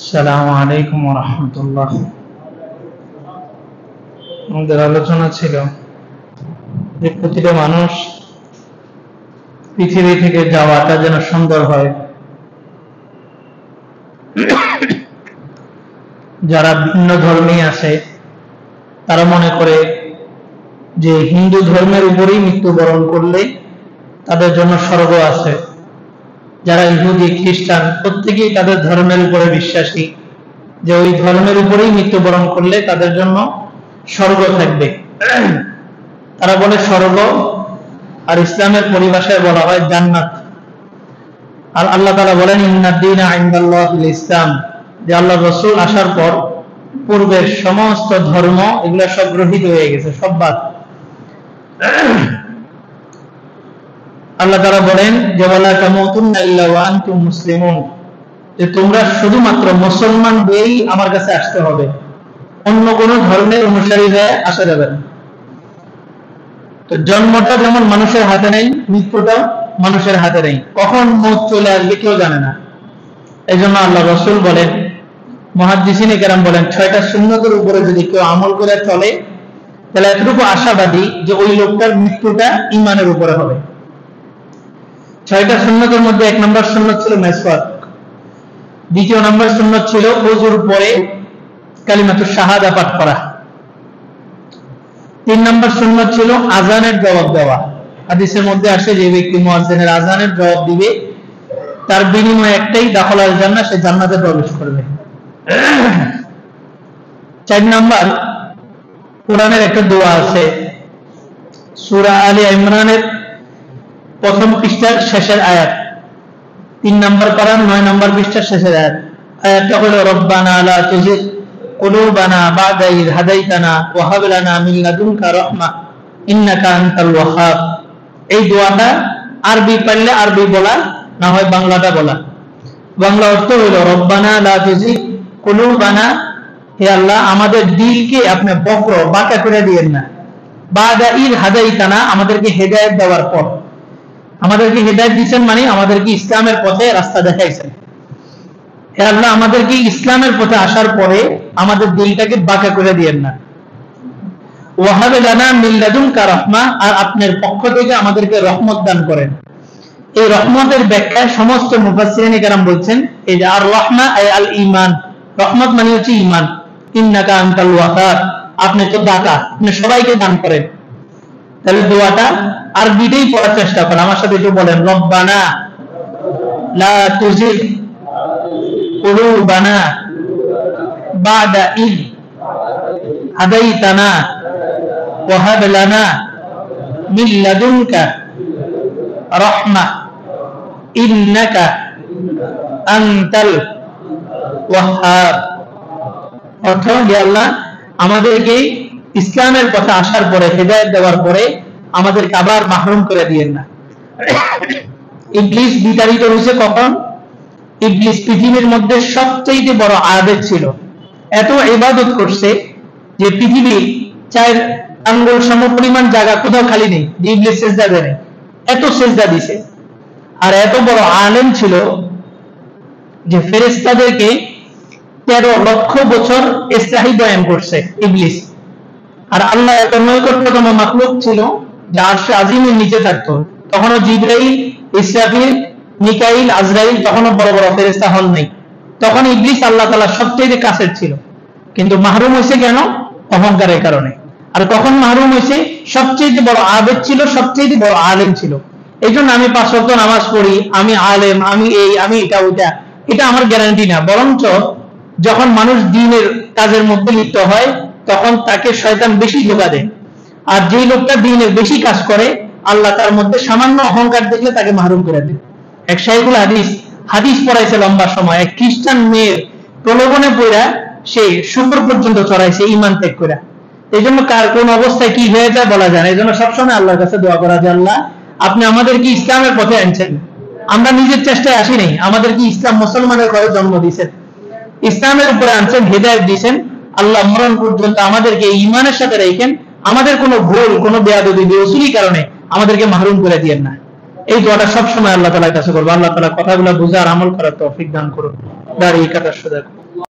আসসালামু আলাইকুম ওয়া রাহমাতুল্লাহ। আমাদের আলোচনা ছিল যে প্রতিটা মানুষ পৃথিবী থেকে যাওয়াটা যেন সুন্দর হয়। যারা ভিন্ন ধর্মী আছে তারা মনে করে যে হিন্দু ধর্মের উপরেই মৃত্যুবরণ করলে তাদের জন্য স্বর্গ আছে। যারা ইহুদি খ্রিস্টান প্রত্যেকেই তাদের ধর্মের উপরে বিশ্বাসী যে ওই ধর্মের উপরেই মৃত্যুবরণ করলে তাদের জন্য স্বর্গ থাকবে। তারা বলে স্বর্গ, আর ইসলামের পরিভাষায় বলা হয় জান্নাত। আর আল্লাহ তাআলা বলেন ইন্নাদ-দীনা ইনদাল্লাহিল ইসলাম, যে আল্লাহ রাসূল আসার পর পূর্বের সমস্ত ধর্ম এগুলো সব গ্রহীত হয়ে গেছে, সব বাদ। আল্লাহ তাআলা বলেন যে ওয়ালা তামুতুন্না ইল্লা ওয়া আনতুম মুসলিমুন, যে তোমরা শুধুমাত্র মুসলমান হয়েই আমার কাছে আসতে হবে, অন্য কোন ধর্মের অনুসারী হয়ে আসা যাবে না। তো জন্মটা যেমন মানুষের হাতে নেই, মৃত্যুটা মানুষের হাতে নেই, কখন মওত চলে আসবে কেউ জানে না। এই জন্য আল্লাহ রাসূল বলেন, মুহাদ্দিসিনে কেরাম বলেন, 6টা সুন্নতের উপরে যদি কেউ আমল করে চলে তাহলে এতটুকু আশাবাদী যে ওই লোকটার মৃত্যুটা ঈমানের উপরে হবে। 6টা সুন্নতের মধ্যে 1 নম্বর সুন্নত ছিল মিসওয়াক, 2 নম্বর সুন্নত ছিল ওযুর পরে কালিমাতুশ শাহাদা পাঠ করা, 3 নম্বর সুন্নত ছিল আযানের জবাব দেওয়া। হাদিসের মধ্যে আসে যে ব্যক্তি মুয়াজ্জিনের আযানের জবাব দিবে তার বিনিময়ে একটাই, দাখিলাল জান্নাহ, সে জান্নাতে প্রবেশ করবে। 4 নম্বর কোরআনের একটা দোয়া আছে সূরা আলে ইমরানের প্রথম পৃষ্ঠার শেষের আয়াত, 3 নম্বর পারা 9 নম্বর পৃষ্ঠার শেষের আয়াত। আয়াতটা হলো রব্বানা লা তুযিগ কুলুবানা বা'দা ইয হাদাইতানা ওয়া হাব লানা মিন লাদুনকা রাহমা ইন্নাকা আনতাল ওয়াহ্হাব। এই দোয়াটা আরবি পারলে আরবি বলা, না হয় বাংলাটা বলা। বাংলা অর্থ হলো রব্বানা লা তুযিগ কুলুবানা, হে আল্লাহ আমাদের দিলকে আপনি বক্র বাঁকা করে দিয়েন না, বা'দা ইয হাদাইতানা, আমাদেরকে হেদায়েত দেওয়ার পর। আমাদেরকে হেদায়েত দিয়েছেন মানে আমাদেরকে ইসলামের পথে রাস্তা দেখাইছেন। হে আল্লাহ আমাদেরকে ইসলামের পথে আসার পরে আমাদের দিলটাকে বাঁকা করে দিয়েন না। ওয়া হাব লানা মিন লাদুনকা রাহমা, আর আপনার পক্ষ থেকে আমাদেরকে রহমত দান করেন। এই রহমতের ব্যাখ্যা সমস্ত মুফাসসিরিনে কেরাম বলছেন এই যে আর রাহমা আই আল ঈমান, রহমত মানে হচ্ছে ঈমান। ইন্নাকা আনতাল ওয়াহাব, আপনি তো দাতা, আপনি সবাইকে দান করেন। তাহলে দোয়াটা আরবিতেই পড়ার চেষ্টা করেন, আমার সাথে একটু বলেন রব্বানা লা তুযিগ কুলুবানা বা'দা ইয হাদাইতানা ওয়া হাব লানা মিন লাদুনকা রাহমা ইন্নাকা আনতাল ওয়াহ্হাব। অর্থ, হে আল্লাহ আমাদেরকে ইসলামের পথে আসার পরে, হেদায়েত দেওয়ার পরে আমাদেরকে আবার মাহরুম করে দিয়েন না। ইবলিস বিতাড়িত হয়েছে কখন? ইবলিস পৃথিবীর মধ্যে সবচেয়ে বড় আবেদ ছিল, এত ইবাদত করছে যে পৃথিবীর 4 আঙ্গুল সমপরিমাণ জায়গা কোথাও খালি নেই যে ইবলিস সিজদা দেয় নাই, এত সিজদা দিছে। আর এত বড় আলেম ছিল যে ফেরেশতাদেরকে 13 লক্ষ বছর ইসলাহি বয়ান করছে ইবলিস। আর আল্লাহ এত নৈকট্যতম মাখলুক ছিল যে আরশে আজিমের নিচে থাকতো, তখনও জিবরাইল, ইসরাফিল, মিকাইল, আজরাইল তখনও বড় বড় ফেরেশতা হল নাই। তখন ইবলিস আল্লাহ তাআলার সবচেয়ে কাছের ছিল, কিন্তু মাহরুম হয়েছে কেন? অহংকারের কারণে। আর কখন মাহরুম হয়েছে? সবচেয়ে বড় আবেদ ছিল, সবচেয়ে বড় আলেম ছিল। এই জন্য আমি 5 ওয়াক্ত নামাজ পড়ি, আমি আলেম, আমি এই, আমি এটা ওইটা, এটা আমার গ্যারান্টি না। বরঞ্চ যখন মানুষ দ্বীনের কাজের মধ্যে লিপ্ত হয় তখন তাকে শয়তান বেশি ধোঁকা দেয়। আর যেই লোকটা দ্বীনের বেশি কাজ করে আল্লাহ তার মধ্যে সামান্য অহংকার দেখলে তাকে মাহরুম করে দেয়। এক শাইখুল হাদিস পড়াইছে লম্বা সময়, এক খ্রিস্টান মেয়ের প্রলোভনে পড়া সে শুকর পর্যন্ত চড়াইছে ঈমান ত্যাগ করে। এই জন্য কার কোন অবস্থায় কি হয়ে যায় বলা যায় না। এই জন্য সবসময় আল্লাহর কাছে দোয়া করা যে আল্লাহ আপনি আমাদেরকে ইসলামের পথে আনছেন, আমরা নিজের চেষ্টায় আসি নাই, আমাদেরকে ইসলাম মুসলমানের ঘরে জন্ম দিয়েছেন, ইসলামের উপরে আনছেন, হেদায়েত দিয়েছেন। আল্লাহ মরণ পর্যন্ত আমাদেরকে ঈমানের সাথে রাখেন, আমাদের কোনো ভুল, কোনো বেয়াদবি, বেউসুলি কারণে আমাদেরকে মাহরুম করে দিয়েন না। এই দোয়াটা সবসময় আল্লাহ তাআলার কাছে করবো। আল্লাহ তাআলা কথাগুলো বুঝার আমল করার তৌফিক দান করুন। দাড়ি কাটার সুযোগ।